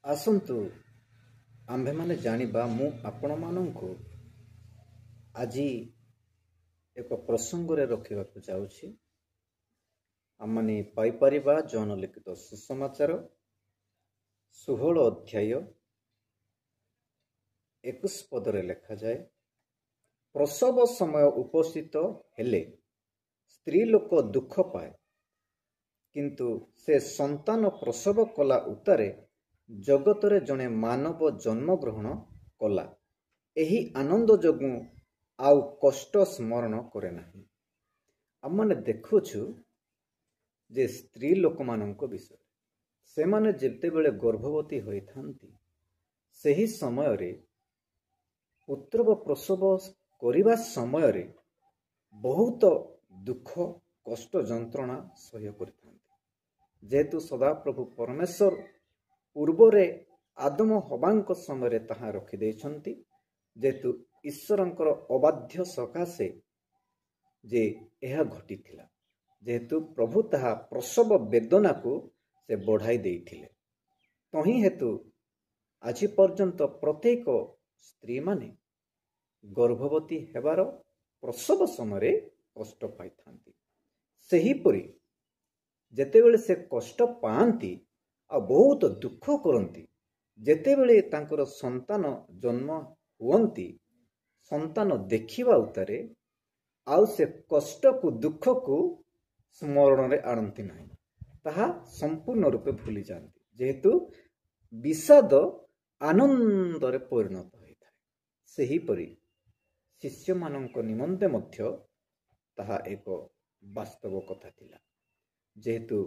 ଆସନ୍ତୁ ଆମ୍ଭେମାନେ ଜାଣିବା। ମୁଁ ଆପଣମାନଙ୍କୁ ଆଜି ଏକ ପ୍ରସଙ୍ଗରେ ରଖିବାକୁ ଯାଉଛି। ଆମମାନେ ପାଇପାରିବା ଜନ ଲିଖିତ ସୁସମାଚାର 16 ଅଧ୍ୟାୟ 21 ପଦରେ ଲେଖାଯାଏ, ପ୍ରସବ ସମୟ ଉପସ୍ଥିତ ହେଲେ ସ୍ତ୍ରୀ ଲୋକ ଦୁଃଖ ପାଏ, କିନ୍ତୁ ସେ ସନ୍ତାନ ପ୍ରସବ କଲା ଉତ୍ତାରେ ଜଗତରେ ଜଣେ ମାନବ ଜନ୍ମଗ୍ରହଣ କଲା। ଏହି ଆନନ୍ଦ ଯୋଗୁଁ ଆଉ କଷ୍ଟ ସ୍ମରଣ କରେ ନାହିଁ। ଆମମାନେ ଦେଖୁଛୁ ଯେ ସ୍ତ୍ରୀ ଲୋକମାନଙ୍କ ବିଷୟରେ, ସେମାନେ ଯେତେବେଳେ ଗର୍ଭବତୀ ହୋଇଥାନ୍ତି ସେହି ସମୟରେ ପୁତ୍ର ପ୍ରସବ କରିବା ସମୟରେ ବହୁତ ଦୁଃଖ କଷ୍ଟ ଯନ୍ତ୍ରଣା ସହ୍ୟ କରିଥାନ୍ତି। ଯେହେତୁ ସଦାପ୍ରଭୁ ପରମେଶ୍ୱର ପୂର୍ବରେ ଆଦମ ହବାଙ୍କ ସମୟରେ ତାହା ରଖିଦେଇଛନ୍ତି, ଯେହେତୁ ଈଶ୍ୱରଙ୍କର ଅବାଧ୍ୟ ସକାଶେ ଯେ ଏହା ଘଟିଥିଲା, ଯେହେତୁ ପ୍ରଭୁ ତାହା ପ୍ରସବ ବେଦନାକୁ ସେ ବଢ଼ାଇ ଦେଇଥିଲେ, ତହିଁ ହେତୁ ଆଜି ପର୍ଯ୍ୟନ୍ତ ପ୍ରତ୍ୟେକ ସ୍ତ୍ରୀମାନେ ଗର୍ଭବତୀ ହେବାର ପ୍ରସବ ସମୟରେ କଷ୍ଟ ପାଇଥାନ୍ତି। ସେହିପରି ଯେତେବେଳେ ସେ କଷ୍ଟ ପାଆନ୍ତି ଆଉ ବହୁତ ଦୁଃଖ କରନ୍ତି, ଯେତେବେଳେ ତାଙ୍କର ସନ୍ତାନ ଜନ୍ମ ହୁଅନ୍ତି, ସନ୍ତାନ ଦେଖିବା ଉତ୍ତାରେ ଆଉ ସେ କଷ୍ଟକୁ ଦୁଃଖକୁ ସ୍ମରଣରେ ଆଣନ୍ତି ନାହିଁ, ତାହା ସମ୍ପୂର୍ଣ୍ଣ ରୂପେ ଭୁଲି ଯାଆନ୍ତି। ଯେହେତୁ ବିଷାଦ ଆନନ୍ଦରେ ପରିଣତ ହୋଇଥାଏ, ସେହିପରି ଶିଷ୍ୟମାନଙ୍କ ନିମନ୍ତେ ମଧ୍ୟ ତାହା ଏକ ବାସ୍ତବ କଥା ଥିଲା। ଯେହେତୁ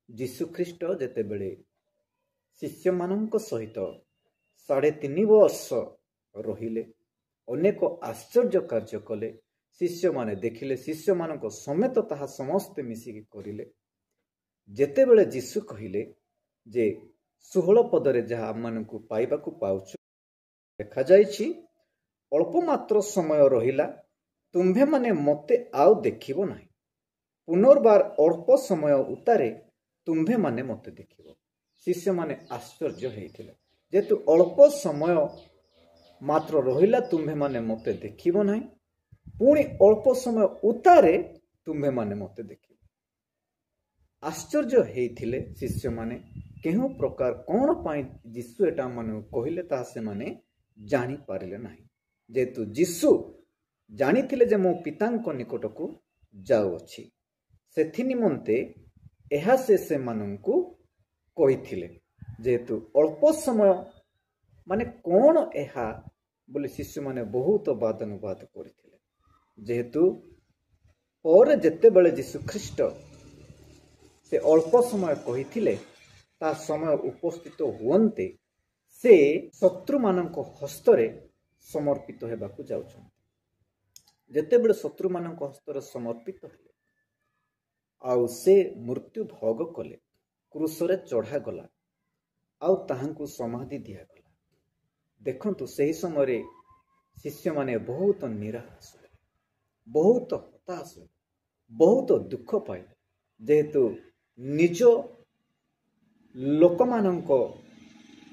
ଯୀଶୁଖ୍ରୀଷ୍ଟ ଯେତେବେଳେ ଶିଷ୍ୟମାନଙ୍କ ସହିତ 3.5 ବର୍ଷ ରହିଲେ, ଅନେକ ଆଶ୍ଚର୍ଯ୍ୟ କାର୍ଯ୍ୟ କଲେ, ଶିଷ୍ୟମାନେ ଦେଖିଲେ, ଶିଷ୍ୟମାନଙ୍କ ସମେତ ତାହା ସମସ୍ତେ ମିଶିକି କରିଲେ। ଯେତେବେଳେ ଯୀଶୁ କହିଲେ ଯେ 16 ପଦରେ ଯାହା ଆମମାନଙ୍କୁ ପାଇବାକୁ ପାଉଛୁ, ଲେଖାଯାଇଛି, ଅଳ୍ପ ମାତ୍ର ସମୟ ରହିଲା, ତୁମ୍ଭେମାନେ ମୋତେ ଆଉ ଦେଖିବ ନାହିଁ, ପୁନର୍ବାର ଅଳ୍ପ ସମୟ ଉତ୍ତାରେ ତୁମ୍ଭେମାନେ ମୋତେ ଦେଖିବ। ଶିଷ୍ୟମାନେ ଆଶ୍ଚର୍ଯ୍ୟ ହେଇଥିଲେ, ଯେହେତୁ ଅଳ୍ପ ସମୟ ମାତ୍ର ରହିଲା, ତୁମ୍ଭେମାନେ ମୋତେ ଦେଖିବ ନାହିଁ, ପୁଣି ଅଳ୍ପ ସମୟ ଉତ୍ତାରେ ତୁମ୍ଭେମାନେ ମୋତେ ଦେଖିବ। ଆଶ୍ଚର୍ଯ୍ୟ ହେଇଥିଲେ ଶିଷ୍ୟମାନେ, କେଉଁ ପ୍ରକାର କ'ଣ ପାଇଁ ଯୀଶୁ ଏଟା ଆମମାନଙ୍କୁ କହିଲେ ତାହା ସେମାନେ ଜାଣିପାରିଲେ ନାହିଁ। ଯେହେତୁ ଯୀଶୁ ଜାଣିଥିଲେ ଯେ ମୁଁ ପିତାଙ୍କ ନିକଟକୁ ଯାଉଅଛି, ସେଥି ନିମନ୍ତେ ଏହା ସେ ସେମାନଙ୍କୁ କହିଥିଲେ। ଯେହେତୁ ଅଳ୍ପ ସମୟ ମାନେ କ'ଣ ଏହା ବୋଲି ଶିଶୁମାନେ ବହୁତ ବାଦାନୁବାଦ କରିଥିଲେ। ଯେହେତୁ ପରେ ଯେତେବେଳେ ଯୀଶୁଖ୍ରୀଷ୍ଟ ସେ ଅଳ୍ପ ସମୟ କହିଥିଲେ, ତା ସମୟ ଉପସ୍ଥିତ ହୁଅନ୍ତେ ସେ ଶତ୍ରୁମାନଙ୍କ ହସ୍ତରେ ସମର୍ପିତ ହେବାକୁ ଯାଉଛନ୍ତି। ଯେତେବେଳେ ଶତ୍ରୁମାନଙ୍କ ହସ୍ତରେ ସମର୍ପିତ ହେଲେ ଆଉ ସେ ମୃତ୍ୟୁ ଭୋଗ କଲେ, କ୍ରୁଶରେ ଚଢ଼ାଗଲା ଆଉ ତାହାଙ୍କୁ ସମାଧି ଦିଆଗଲା। ଦେଖନ୍ତୁ ସେହି ସମୟରେ ଶିଷ୍ୟମାନେ ବହୁତ ନିରାଶ ହେଲେ, ବହୁତ ହତାଶ ହେଲେ, ବହୁତ ଦୁଃଖ ପାଇଲେ। ଯେହେତୁ ନିଜ ଲୋକମାନଙ୍କ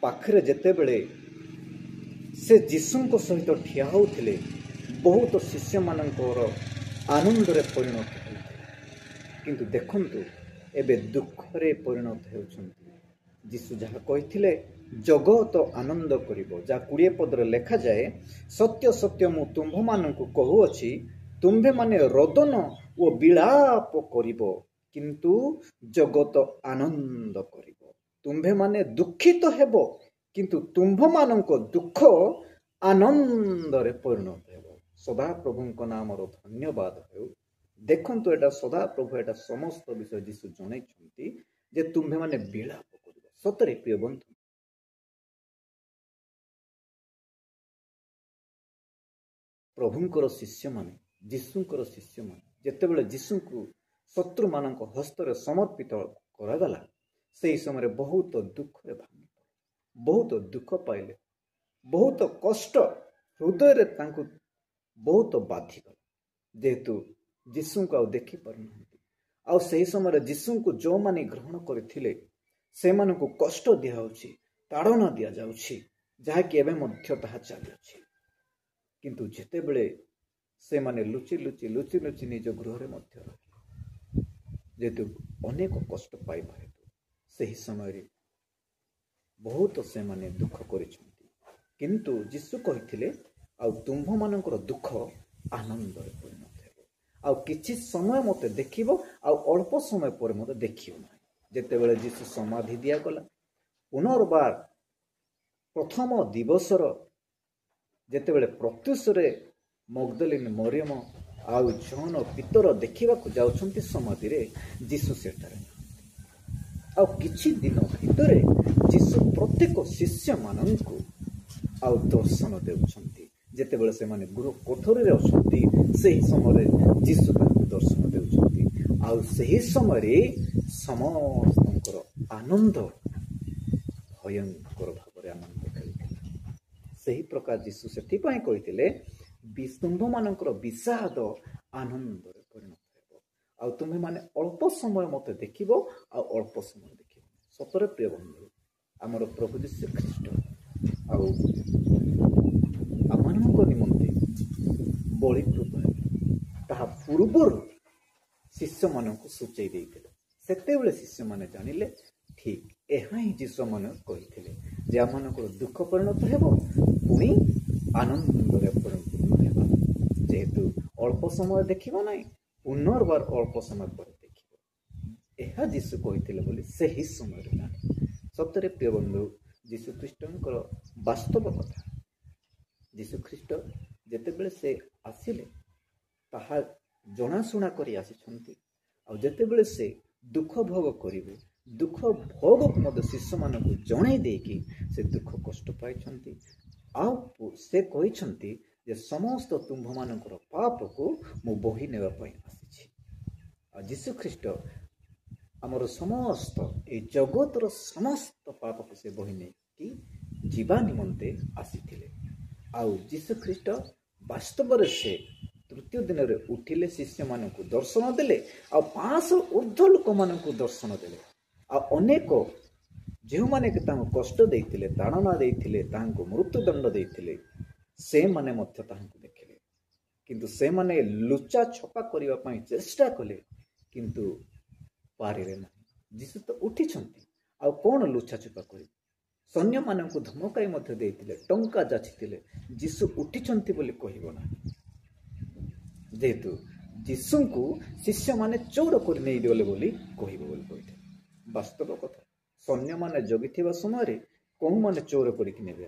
ପାଖରେ ଯେତେବେଳେ ସେ ଯୀଶୁଙ୍କ ସହିତ ଠିଆ ହେଉଥିଲେ, ବହୁତ ଶିଷ୍ୟମାନଙ୍କର ଆନନ୍ଦରେ ପରିଣତ ହେଉଥିଲେ, କିନ୍ତୁ ଦେଖନ୍ତୁ ଏବେ ଦୁଃଖରେ ପରିଣତ ହେଉଛନ୍ତି। ଯୀଶୁ ଯାହା କହିଥିଲେ ଜଗତ ଆନନ୍ଦ କରିବ, ଯାହା 20 ପଦରେ ଲେଖାଯାଏ, ସତ୍ୟ ସତ୍ୟ ମୁଁ ତୁମ୍ଭମାନଙ୍କୁ କହୁଅଛି, ତୁମ୍ଭେମାନେ ରୋଦନ ଓ ବିଳାପ କରିବ, କିନ୍ତୁ ଜଗତ ଆନନ୍ଦ କରିବ। ତୁମ୍ଭେମାନେ ଦୁଃଖିତ ହେବ, କିନ୍ତୁ ତୁମ୍ଭମାନଙ୍କ ଦୁଃଖ ଆନନ୍ଦରେ ପରିଣତ ହେବ। ସଦାପ୍ରଭୁଙ୍କ ନାମର ଧନ୍ୟବାଦ ହେଉ। ଦେଖନ୍ତୁ ଏଟା ସଦାପ୍ରଭୁ ଏଟା ସମସ୍ତ ବିଷୟ ଯୀଶୁ ଜଣାଇଛନ୍ତି ଯେ ତୁମ୍ଭେମାନେ ବିଳାପ କରିବ। ସତରେ ପ୍ରିୟ ବନ୍ଧୁ, ପ୍ରଭୁଙ୍କର ଶିଷ୍ୟମାନେ, ଯୀଶୁଙ୍କର ଶିଷ୍ୟମାନେ ଯେତେବେଳେ ଯୀଶୁଙ୍କୁ ଶତ୍ରୁମାନଙ୍କ ହସ୍ତରେ ସମର୍ପିତ କରାଗଲା, ସେହି ସମୟରେ ବହୁତ ଦୁଃଖରେ ଭାଙ୍ଗି ପଡ଼ିଲେ, ବହୁତ ଦୁଃଖ ପାଇଲେ, ବହୁତ କଷ୍ଟ ହୃଦୟରେ ତାଙ୍କୁ ବହୁତ ବାଧିଗଲା। ଯେହେତୁ ଯୀଶୁଙ୍କୁ ଆଉ ଦେଖିପାରୁନାହାନ୍ତି, ଆଉ ସେହି ସମୟରେ ଯୀଶୁଙ୍କୁ ଯେଉଁମାନେ ଗ୍ରହଣ କରିଥିଲେ ସେମାନଙ୍କୁ କଷ୍ଟ ଦିଆହେଉଛି, ତାଡ଼ନା ଦିଆଯାଉଛି, ଯାହାକି ଏବେ ମଧ୍ୟ ତାହା ଚାଲିଅଛି। କିନ୍ତୁ ଯେତେବେଳେ ସେମାନେ ଲୁଚି ଲୁଚି ନିଜ ଗୃହରେ ମଧ୍ୟ ରହିଲେ, ଯେହେତୁ ଅନେକ କଷ୍ଟ ପାଇବା ହେତୁ ସେହି ସମୟରେ ବହୁତ ସେମାନେ ଦୁଃଖ କରିଛନ୍ତି। କିନ୍ତୁ ଯୀଶୁ କହିଥିଲେ, ଆଉ ତୁମ୍ଭମାନଙ୍କର ଦୁଃଖ ଆନନ୍ଦରେ ପରିଣତ ହେବ। ଆଉ କିଛି ସମୟ ମୋତେ ଦେଖିବ, ଆଉ ଅଳ୍ପ ସମୟ ପରେ ମୋତେ ଦେଖିବ ନାହିଁ। ଯେତେବେଳେ ଯୀଶୁ ସମାଧି ଦିଆଗଲା, ପୁନର୍ବାର ପ୍ରଥମ ଦିବସର ଯେତେବେଳେ ପ୍ରତ୍ୟୁଷରେ ମଗ୍ଦଲିନୀ ମରିୟମ ଆଉ ଜନ ପିତର ଦେଖିବାକୁ ଯାଉଛନ୍ତି ସମାଧିରେ, ଯୀଶୁ ସେଠାରେ ଆଉ କିଛି ଦିନ ଭିତରେ ଯୀଶୁ ପ୍ରତ୍ୟେକ ଶିଷ୍ୟମାନଙ୍କୁ ଆଉ ଦର୍ଶନ ଦେଉଛନ୍ତି। ଯେତେବେଳେ ସେମାନେ ଗୃହ କୋଠରୀରେ ଅଛନ୍ତି, ସେହି ସମୟରେ ଯୀଶୁ ତାଙ୍କୁ ଦର୍ଶନ ଦେଉଛନ୍ତି। ଆଉ ସେହି ସମୟରେ ସମସ୍ତଙ୍କର ଆନନ୍ଦ ଭୟଙ୍କର ଭାବରେ ଆନନ୍ଦ ଖେଳିଥିଲା। ସେହି ପ୍ରକାର ଯୀଶୁ ସେଥିପାଇଁ କହିଥିଲେ, ତୁମ୍ଭମାନଙ୍କର ବିଷାଦ ଆନନ୍ଦରେ ପରିଣତ ହେବ। ଆଉ ତୁମେମାନେ ଅଳ୍ପ ସମୟ ମୋତେ ଦେଖିବ, ଆଉ ଅଳ୍ପ ସମୟ ଦେଖିବ। ସତରେ ପ୍ରିୟ ବନ୍ଧୁ, ଆମର ପ୍ରଭୁ ଯୀଶୁ ଖ୍ରୀଷ୍ଟ ଆଉ ଆମମାନଙ୍କ ନିମନ୍ତେ ବଳିକୃତ ହେଲେ, ତାହା ପୂର୍ବରୁ ଶିଷ୍ୟମାନଙ୍କୁ ସୂଚାଇ ଦେଇଥିଲେ। ସେତେବେଳେ ଶିଷ୍ୟମାନେ ଜାଣିଲେ, ଠିକ୍ ଏହା ହିଁ ଯୀଶୁମାନେ କହିଥିଲେ ଯେ ଆମମାନଙ୍କର ଦୁଃଖ ପରିଣତ ହେବ, ପୁଣି ଆନନ୍ଦରେ ପରିଣତ ହେବ। ଯେହେତୁ ଅଳ୍ପ ସମୟ ଦେଖିବ ନାହିଁ, ପୁନର୍ବାର ଅଳ୍ପ ସମୟ ପରେ ଦେଖିବ, ଏହା ଯୀଶୁ କହିଥିଲେ ବୋଲି ସେହି ସମୟରେ ଜାଣିଲେ। ସତରେ ପ୍ରିୟ ବନ୍ଧୁ, ଯୀଶୁ ଖ୍ରୀଷ୍ଟଙ୍କର ବାସ୍ତବ କଥା। ଯୀଶୁ ଖ୍ରୀଷ୍ଟ ଯେତେବେଳେ ସେ ଆସିଲେ, ତାହା ଜଣାଶୁଣା କରି ଆସିଛନ୍ତି। ଆଉ ଯେତେବେଳେ ସେ ଦୁଃଖ ଭୋଗ କରିବେ, ଦୁଃଖ ଭୋଗକୁ ମଧ୍ୟ ଶିଷ୍ୟମାନଙ୍କୁ ଜଣାଇ ଦେଇକି ସେ ଦୁଃଖ କଷ୍ଟ ପାଇଛନ୍ତି। ଆଉ ସେ କହିଛନ୍ତି ଯେ ସମସ୍ତ ତୁମ୍ଭମାନଙ୍କର ପାପକୁ ମୁଁ ବୋହି ନେବା ପାଇଁ ଆସିଛି। ଆଉ ଯୀଶୁ ଖ୍ରୀଷ୍ଟ ଆମର ସମସ୍ତ ଏ ଜଗତର ସମସ୍ତ ପାପକୁ ସେ ବୋହି ନେଇକି ଯିବା ନିମନ୍ତେ ଆସିଥିଲେ। ଆଉ ଯୀଶୁ ଖ୍ରୀଷ୍ଟ ବାସ୍ତବରେ ସେ ତୃତୀୟ ଦିନରେ ଉଠିଲେ, ଶିଷ୍ୟମାନଙ୍କୁ ଦର୍ଶନ ଦେଲେ, ଆଉ 500 ଉର୍ଦ୍ଧ୍ୱ ଲୋକମାନଙ୍କୁ ଦର୍ଶନ ଦେଲେ। ଆଉ ଅନେକ ଯେଉଁମାନେ କି ତାଙ୍କୁ କଷ୍ଟ ଦେଇଥିଲେ, ତାଡ଼ନା ଦେଇଥିଲେ, ତାଙ୍କୁ ମୃତ୍ୟୁଦଣ୍ଡ ଦେଇଥିଲେ, ସେମାନେ ମଧ୍ୟ ତାହାଙ୍କୁ ଦେଖିଲେ। କିନ୍ତୁ ସେମାନେ ଲୁଚା ଛପା କରିବା ପାଇଁ ଚେଷ୍ଟା କଲେ, କିନ୍ତୁ ପାରିଲେ ନାହିଁ। ଯୀଶୁ ତ ଉଠିଛନ୍ତି, ଆଉ କ'ଣ ଲୁଚା ଛପା କରିବେ? ସୈନ୍ୟମାନଙ୍କୁ ଧମକାଇ ମଧ୍ୟ ଦେଇଥିଲେ, ଟଙ୍କା ଯାଚିଥିଲେ, ଯୀଶୁ ଉଠିଛନ୍ତି ବୋଲି କହିବ ନାହିଁ। ଯେହେତୁ ଯୀଶୁଙ୍କୁ ଶିଷ୍ୟମାନେ ଚୋର କରି ନେଇଗଲେ ବୋଲି କହିବ ବୋଲି କହିଥିଲେ। ବାସ୍ତବ କଥା, ସୈନ୍ୟମାନେ ଜଗିଥିବା ସମୟରେ କେଉଁମାନେ ଚୋର କରିକି ନେବେ?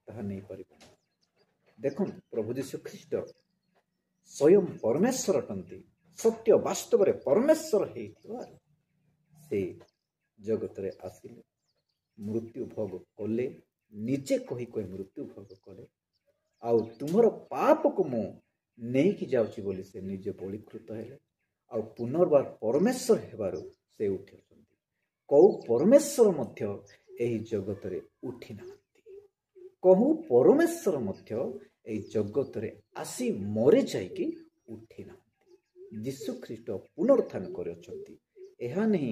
ତାହା ନେଇପାରିବେ ନାହିଁ। ଦେଖନ୍ତୁ, ପ୍ରଭୁ ଯୀଶୁ ଖ୍ରୀଷ୍ଟ ସ୍ୱୟଂ ପରମେଶ୍ୱର ଅଟନ୍ତି। ସତ୍ୟ ବାସ୍ତବରେ ପରମେଶ୍ୱର ହେଇଥିବାରୁ ସେ ଜଗତରେ ଆସିଲେ, ମୃତ୍ୟୁ ଭୋଗ କଲେ, ନିଜେ କହି ମୃତ୍ୟୁ ଭୋଗ କଲେ। ଆଉ ତୁମର ପାପକୁ ମୁଁ ନେଇକି ଯାଉଛି ବୋଲି ସେ ନିଜେ ବଳିକୃତ ହେଲେ। ଆଉ ପୁନର୍ବାର ପରମେଶ୍ୱର ହେବାରୁ ସେ ଉଠି ଅଛନ୍ତି। କୋଉ ପରମେଶ୍ୱର ମଧ୍ୟ ଏହି ଜଗତରେ ଉଠି ନାହାନ୍ତି। କୋଉ ପରମେଶ୍ୱର ମଧ୍ୟ ଏହି ଜଗତରେ ଆସି ମରି ଯାଇକି ଉଠି ନାହାନ୍ତି। ଯୀଶୁ ଖ୍ରୀଷ୍ଟ ପୁନରୁତ୍ଥାନ କରିଅଛନ୍ତି। ଏହା ନେଇ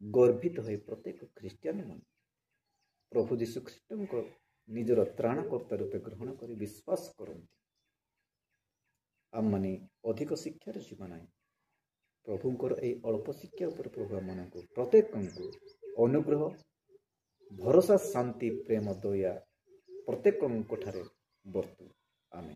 ଗର୍ବିତ ହୋଇ ପ୍ରତ୍ୟେକ ଖ୍ରୀଷ୍ଟିଆନ ମାନେ ପ୍ରଭୁ ଯୀଶୁ ଖ୍ରୀଷ୍ଟଙ୍କ ନିଜର ତ୍ରାଣକର୍ତ୍ତା ରୂପେ ଗ୍ରହଣ କରି ବିଶ୍ୱାସ କରନ୍ତି। ଆମମାନେ ଅଧିକ ଶିକ୍ଷାରେ ଯିବା ନାହିଁ। ପ୍ରଭୁଙ୍କର ଏହି ଅଳ୍ପ ଶିକ୍ଷା ଉପରେ ପ୍ରଭୁ ଆମମାନଙ୍କୁ ପ୍ରତ୍ୟେକଙ୍କୁ ଅନୁଗ୍ରହ, ଭରସା, ଶାନ୍ତି, ପ୍ରେମ, ଦୟା ପ୍ରତ୍ୟେକଙ୍କ ଠାରେ ବର୍ତ୍ତୁ। ଆମେ